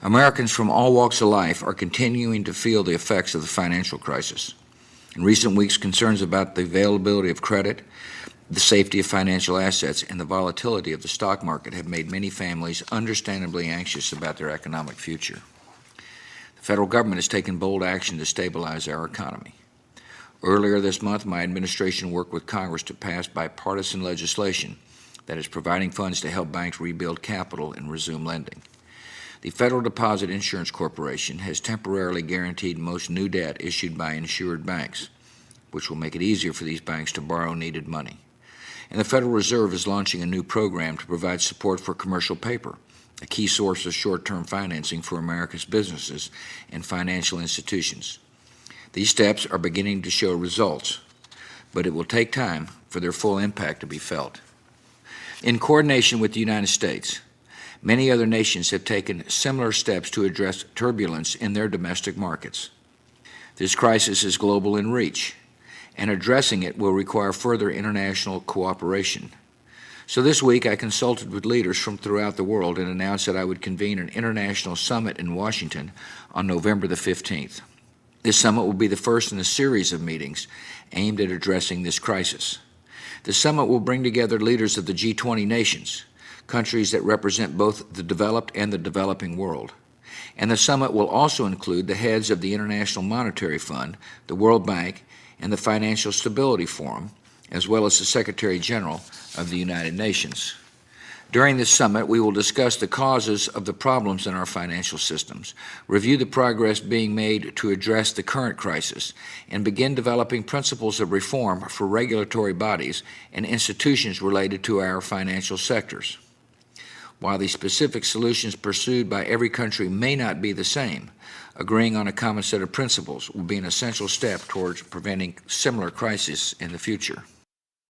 Americans from all walks of life are continuing to feel the effects of the financial crisis. In recent weeks, concerns about the availability of credit, the safety of financial assets, and the volatility of the stock market have made many families understandably anxious about their economic future. The federal government has taken bold action to stabilize our economy. Earlier this month, my administration worked with Congress to pass bipartisan legislation that is providing funds to help banks rebuild capital and resume lending. The Federal Deposit Insurance Corporation has temporarily guaranteed most new debt issued by insured banks, which will make it easier for these banks to borrow needed money. And the Federal Reserve is launching a new program to provide support for commercial paper, a key source of short-term financing for America's businesses and financial institutions. These steps are beginning to show results, but it will take time for their full impact to be felt. In coordination with the United States, many other nations have taken similar steps to address turbulence in their domestic markets. This crisis is global in reach, and addressing it will require further international cooperation. So this week I consulted with leaders from throughout the world and announced that I would convene an international summit in Washington on November the 15th. This summit will be the first in a series of meetings aimed at addressing this crisis. The summit will bring together leaders of the G20 nations, countries that represent both the developed and the developing world. And the summit will also include the heads of the International Monetary Fund, the World Bank, and the Financial Stability Forum, as well as the Secretary General of the United Nations. During this summit, we will discuss the causes of the problems in our financial systems, review the progress being made to address the current crisis, and begin developing principles of reform for regulatory bodies and institutions related to our financial sectors. While the specific solutions pursued by every country may not be the same, agreeing on a common set of principles will be an essential step towards preventing similar crises in the future.